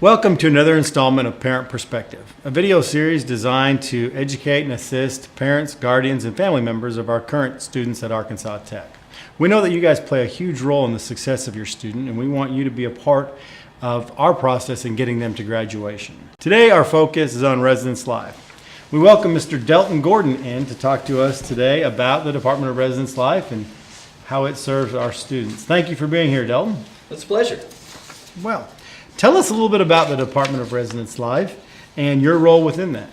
Welcome to another installment of Parent Perspective, a video series designed to educate and assist parents, guardians, and family members of our current students at Arkansas Tech. We know that you guys play a huge role in the success of your student, and we want you to be a part of our process in getting them to graduation. Today, our focus is on Residence Life. We welcome Mr. Delton Gordon in to talk to us today about the Department of Residence Life and how it serves our students. Thank you for being here, Delton. It's a pleasure. Well, tell us a little bit about the Department of Residence Life and your role within that.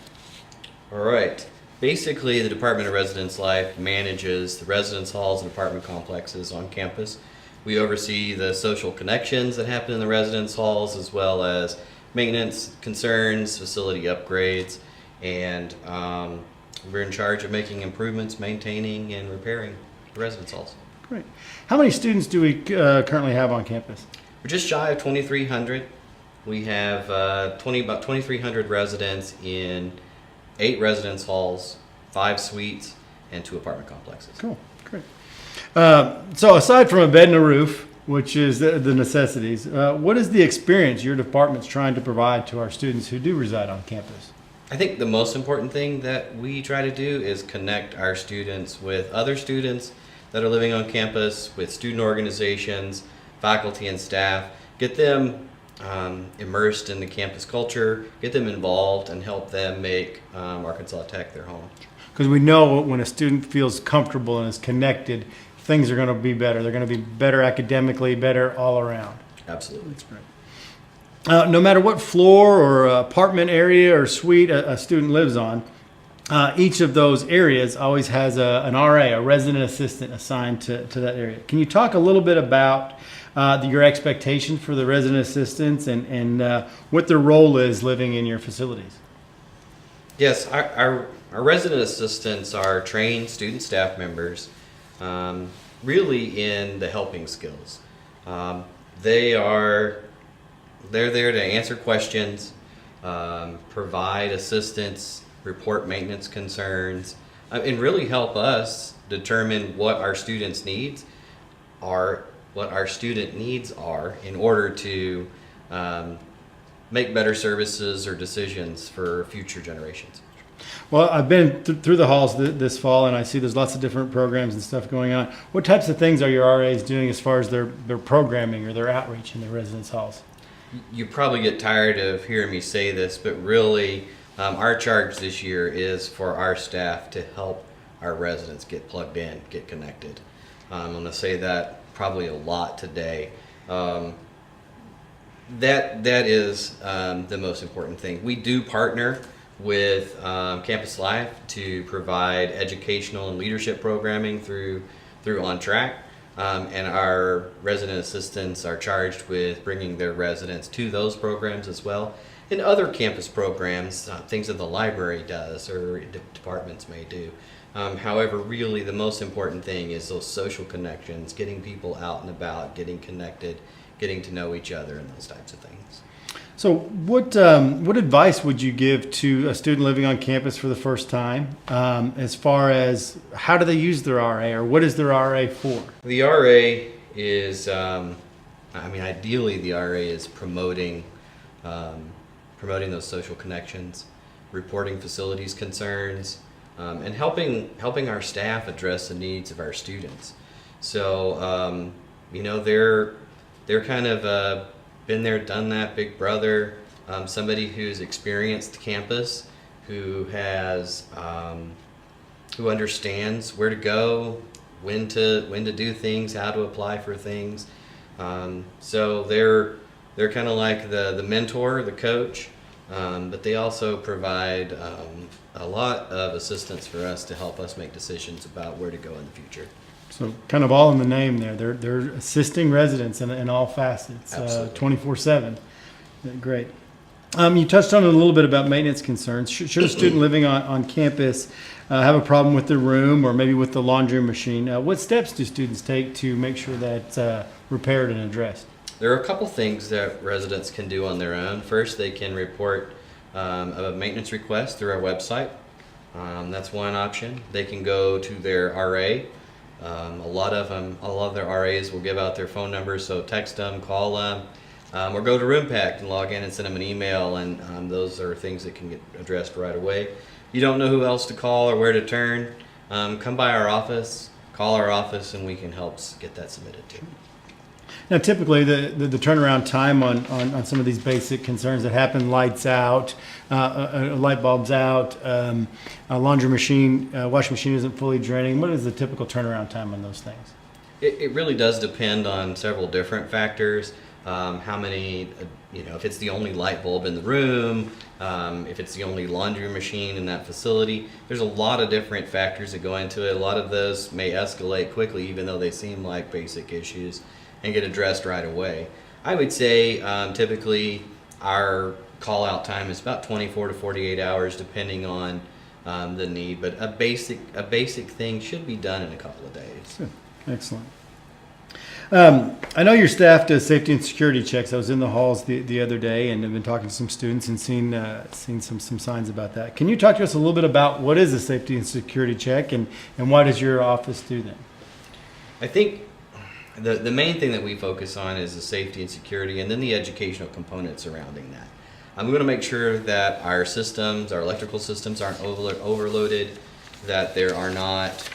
All right. Basically, the Department of Residence Life manages the residence halls and apartment complexes on campus. We oversee the social connections that happen in the residence halls, as well as maintenance concerns, facility upgrades, and we're in charge of making improvements, maintaining, and repairing the residence halls. Great. How many students do we currently have on campus? We're just shy of 2,300. We have about 2,300 residents in 8 residence halls, 5 suites, and 2 apartment complexes. Cool, great. So aside from a bed and a roof, which is the necessities, what is the experience your department's trying to provide to our students who do reside on campus? I think the most important thing that we try to do is connect our students with other students that are living on campus, with student organizations, faculty and staff, get them immersed in the campus culture, get them involved, and help them make Arkansas Tech their home. Because we know when a student feels comfortable and is connected, things are going to be better. They're going to be better academically, better all around. Absolutely. That's great. No matter what floor or apartment area or suite a student lives on, each of those areas always has an RA, a resident assistant, assigned to that area. Can you talk a little bit about your expectations for the resident assistants and what their role is living in your facilities? Yes, our resident assistants are trained student staff members, really in the helping skills. They're there to answer questions, provide assistance, report maintenance concerns, and really help us determine what our students' needs are, in order to make better services or decisions for future generations. Well, I've been through the halls this fall, and I see there's lots of different programs and stuff going on. What types of things are your RAs doing as far as their programming or their outreach in the residence halls? You probably get tired of hearing me say this, but really our charge this year is for our staff to help our residents get plugged in, get connected. I'm going to say that probably a lot today. That is the most important thing. We do partner with Campus Life to provide educational and leadership programming through On Track. And our resident assistants are charged with bringing their residents to those programs as well. And other campus programs, things that the library does or departments may do. However, really the most important thing is those social connections, getting people out and about, getting connected, getting to know each other, and those types of things. So what advice would you give to a student living on campus for the first time as far as how do they use their RA or what is their RA for? The RA is, ideally the RA is promoting those social connections, reporting facilities concerns, and helping our staff address the needs of our students. So, they're kind of been there, done that, big brother, somebody who's experienced campus, who has, who understands where to go, when to do things, how to apply for things. So they're kind of like the mentor, the coach, but they also provide a lot of assistance for us to help us make decisions about where to go in the future. So kind of all in the name there. They're assisting residents in all facets, 24/7. Great. You touched on it a little bit about maintenance concerns. Should a student living on campus have a problem with their room or maybe with the laundry machine, what steps do students take to make sure that's repaired and addressed? There are a couple things that residents can do on their own. First, they can report a maintenance request through our website. That's one option. They can go to their RA. A lot of their RAs will give out their phone numbers, so text them, call them, or go to RoomPact and log in and send them an email, and those are things that can get addressed right away. You don't know who else to call or where to turn, come by our office, call our office, and we can help get that submitted too. Now, typically, the turnaround time on some of these basic concerns that happen, lights out, light bulbs out, a laundry machine, washing machine isn't fully draining. What is the typical turnaround time on those things? It really does depend on several different factors. How many, if it's the only light bulb in the room, if it's the only laundry machine in that facility. There's a lot of different factors that go into it. A lot of those may escalate quickly, even though they seem like basic issues, and get addressed right away. I would say typically our call out time is about 24 to 48 hours depending on the need, but a basic thing should be done in a couple of days. Good. Excellent. I know your staff does safety and security checks. I was in the halls the other day and have been talking to some students and seen some signs about that. Can you talk to us a little bit about what is a safety and security check, and why does your office do them? I think the main thing that we focus on is the safety and security, and then the educational component surrounding that. We want to make sure that our systems, our electrical systems, aren't overloaded, that there are not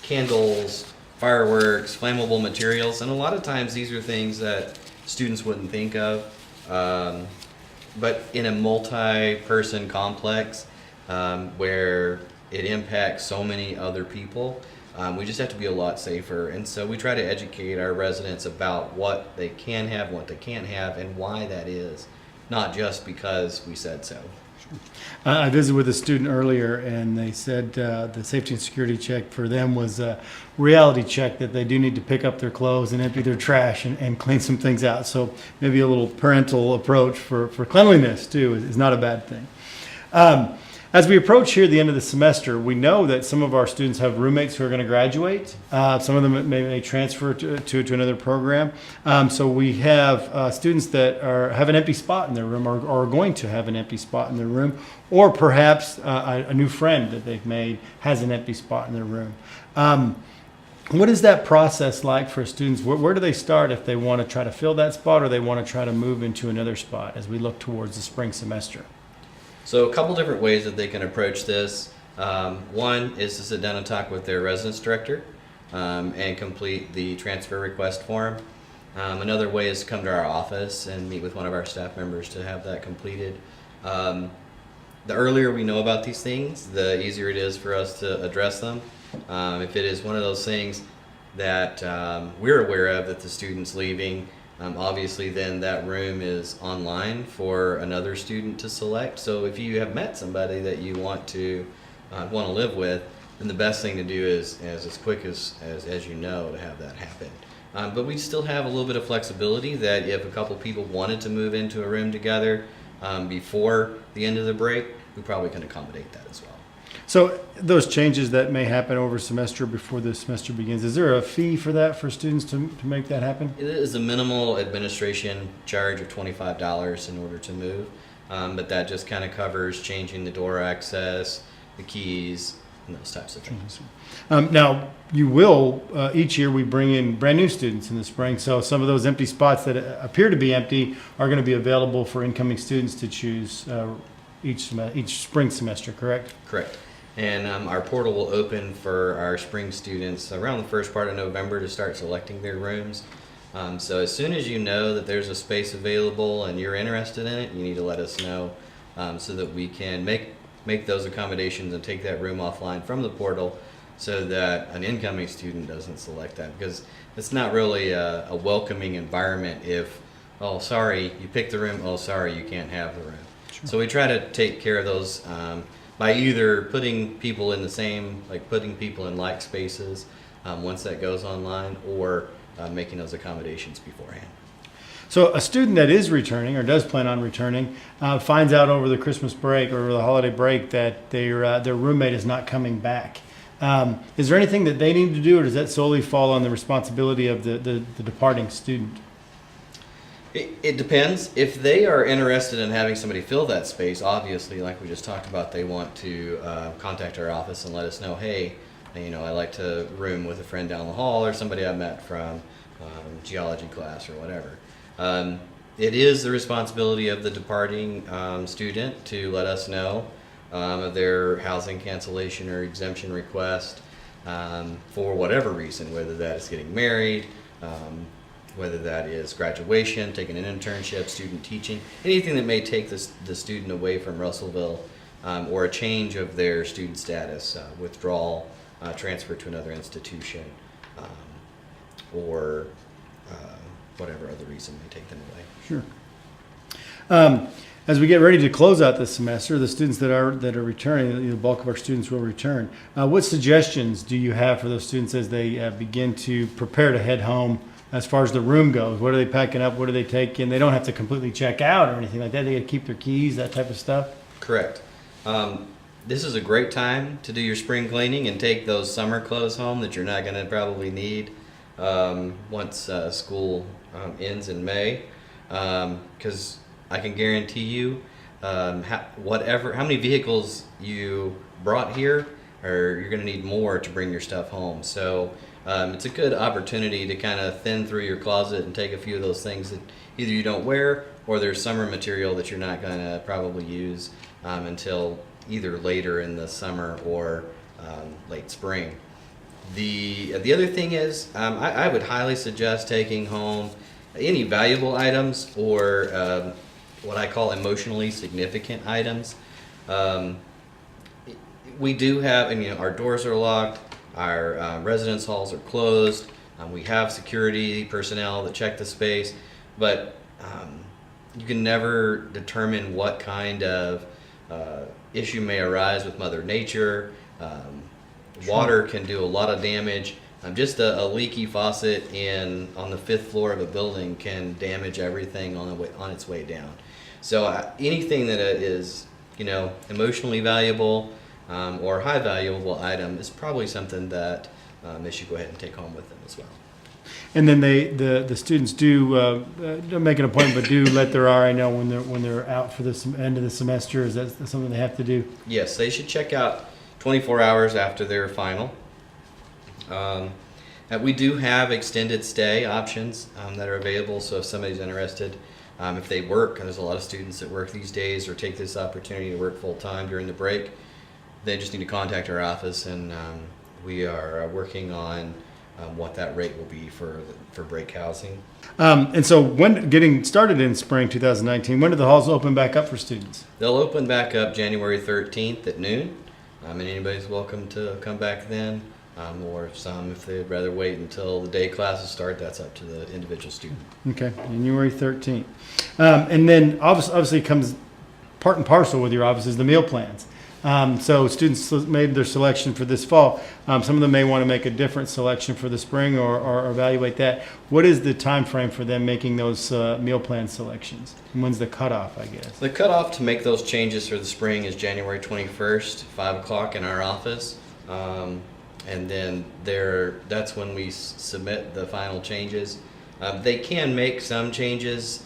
candles, fireworks, flammable materials, and a lot of times these are things that students wouldn't think of. But in a multi-person complex where it impacts so many other people, we just have to be a lot safer. And so we try to educate our residents about what they can have, what they can't have, and why that is, not just because we said so. I visited with a student earlier, and they said the safety and security check for them was a reality check that they do need to pick up their clothes and empty their trash and clean some things out. So maybe a little parental approach for cleanliness too is not a bad thing. As we approach here the end of the semester, we know that some of our students have roommates who are going to graduate. Some of them may transfer to another program. So we have students that have an empty spot in their room, or are going to have an empty spot in their room, or perhaps a new friend that they've made has an empty spot in their room. What is that process like for students? Where do they start if they want to try to fill that spot, or they want to try to move into another spot as we look towards the spring semester? So a couple different ways that they can approach this. One is to sit down and talk with their residence director and complete the transfer request form. Another way is to come to our office and meet with one of our staff members to have that completed. The earlier we know about these things, the easier it is for us to address them. If it is one of those things that we're aware of that the student's leaving, obviously then that room is online for another student to select. So if you have met somebody that you want to live with, then the best thing to do is as quick as you know to have that happen. But we still have a little bit of flexibility that if a couple people wanted to move into a room together before the end of the break, we probably can accommodate that as well. So those changes that may happen over semester before the semester begins, is there a fee for that for students to make that happen? It is a minimal administration charge of $25 in order to move, but that just kind of covers changing the door access, the keys, and those types of things. Now, you will, each year we bring in brand new students in the spring, so some of those empty spots that appear to be empty are going to be available for incoming students to choose each spring semester, correct? Correct. And our portal will open for our spring students around the first part of November to start selecting their rooms. So as soon as you know that there's a space available and you're interested in it, you need to let us know so that we can make those accommodations and take that room offline from the portal so that an incoming student doesn't select that, because it's not really a welcoming environment if, oh, sorry, you picked the room, oh, sorry, you can't have the room. Sure. So we try to take care of those by either putting people in putting people in like spaces once that goes online, or making those accommodations beforehand. So a student that is returning or does plan on returning finds out over the Christmas break or the holiday break that their roommate is not coming back. Is there anything that they need to do, or does that solely fall on the responsibility of the departing student? It depends. If they are interested in having somebody fill that space, obviously, like we just talked about, they want to contact our office and let us know, hey, I like to room with a friend down the hall or somebody I met from geology class or whatever. It is the responsibility of the departing student to let us know of their housing cancellation or exemption request for whatever reason, whether that is getting married, whether that is graduation, taking an internship, student teaching, anything that may take the student away from Russellville, or a change of their student status, withdrawal, transfer to another institution, or whatever other reason may take them away. Sure. As we get ready to close out this semester, the students that are returning, the bulk of our students will return. What suggestions do you have for those students as they begin to prepare to head home? As far as the room goes, what are they packing up? What do they take in? They don't have to completely check out or anything like that. They got to keep their keys, that type of stuff. Correct. This is a great time to do your spring cleaning and take those summer clothes home that you're not going to probably need once school ends in May, because I can guarantee you, how many vehicles you brought here, or you're going to need more to bring your stuff home. So it's a good opportunity to kind of thin through your closet and take a few of those things that either you don't wear, or there's summer material that you're not going to probably use until either later in the summer or late spring. The other thing is, I would highly suggest taking home any valuable items, or what I call emotionally significant items. We do have, our doors are locked, our residence halls are closed, we have security personnel that check the space, but you can never determine what kind of issue may arise with Mother Nature. Water can do a lot of damage. Just a leaky faucet on the 5th floor of a building can damage everything on its way down. So anything that is, emotionally valuable or high valuable item is probably something that they should go ahead and take home with them as well. And then the students do don't make an appointment, but do let their RA know when they're out for the end of the semester. Is that something they have to do? Yes, they should check out 24 hours after their final. We do have extended stay options that are available, so if somebody's interested, if they work, and there's a lot of students that work these days or take this opportunity to work full-time during the break, they just need to contact our office, and we are working on what that rate will be for break housing. And so when getting started in spring 2019, when do the halls open back up for students? They'll open back up January 13th at noon, and anybody's welcome to come back then. Or if they'd rather wait until the day classes start, that's up to the individual student. Okay, January 13th. And then obviously comes part and parcel with your office is the meal plans. So students made their selection for this fall. Some of them may want to make a different selection for the spring or evaluate that. What is the time frame for them making those meal plan selections? And when's the cutoff, I guess? The cutoff to make those changes for the spring is January 21st, 5 o'clock in our office. And then that's when we submit the final changes. They can make some changes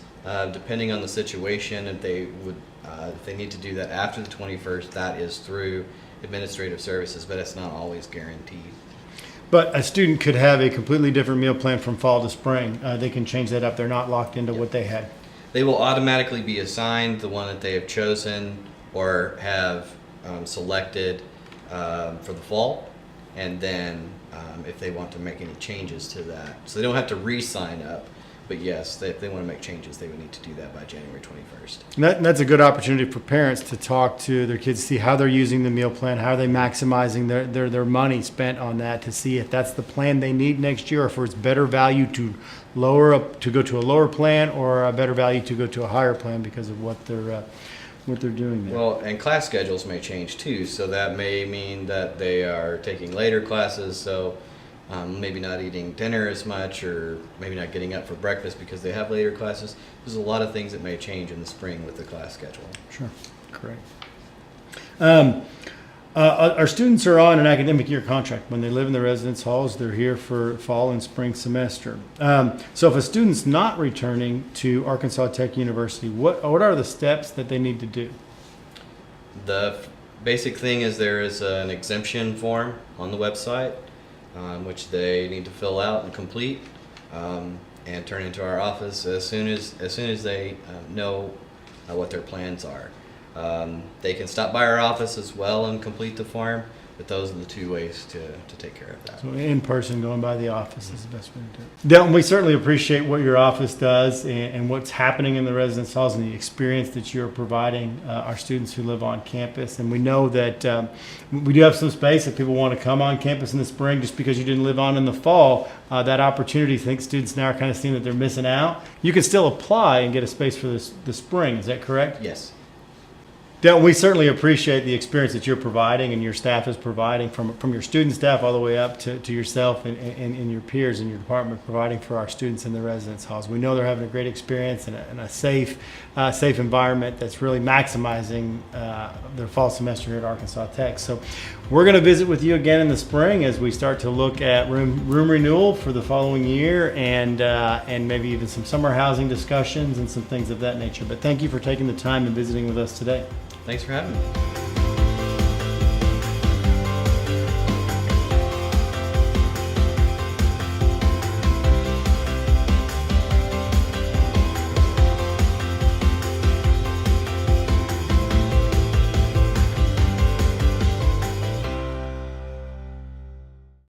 depending on the situation. If they need to do that after the 21st, that is through administrative services, but it's not always guaranteed. But a student could have a completely different meal plan from fall to spring. They can change that up. They're not locked into what they had. They will automatically be assigned the one that they have chosen or have selected for the fall. And then if they want to make any changes to that. So they don't have to re-sign up, but yes, if they want to make changes, they would need to do that by January 21st. And that's a good opportunity for parents to talk to their kids, see how they're using the meal plan, how are they maximizing their money spent on that, to see if that's the plan they need next year, or if it's better value to go to a lower plan, or a better value to go to a higher plan because of what they're doing there. Well, and class schedules may change too, so that may mean that they are taking later classes, so maybe not eating dinner as much, or maybe not getting up for breakfast because they have later classes. There's a lot of things that may change in the spring with the class schedule. Sure, correct. Our students are on an academic year contract. When they live in the residence halls, they're here for fall and spring semester. So if a student's not returning to Arkansas Tech University, what are the steps that they need to do? The basic thing is there is an exemption form on the website, which they need to fill out and complete. and turn into our office as soon as they know what their plans are. They can stop by our office as well and complete the form, but those are the two ways to take care of that. So in person, going by the office is the best way to do it. Delton, we certainly appreciate what your office does and what's happening in the residence halls and the experience that you're providing our students who live on campus. And we know that we do have some space if people want to come on campus in the spring just because you didn't live on in the fall. That opportunity, I think students now are kind of seeing that they're missing out. You can still apply and get a space for the spring. Is that correct? Yes. Delton, we certainly appreciate the experience that you're providing and your staff is providing from your student staff all the way up to yourself and your peers in your department providing for our students in the residence halls. We know they're having a great experience and a safe environment that's really maximizing their fall semester here at Arkansas Tech. So we're going to visit with you again in the spring as we start to look at room renewal for the following year and maybe even some summer housing discussions and some things of that nature. But thank you for taking the time and visiting with us today. Thanks for having me.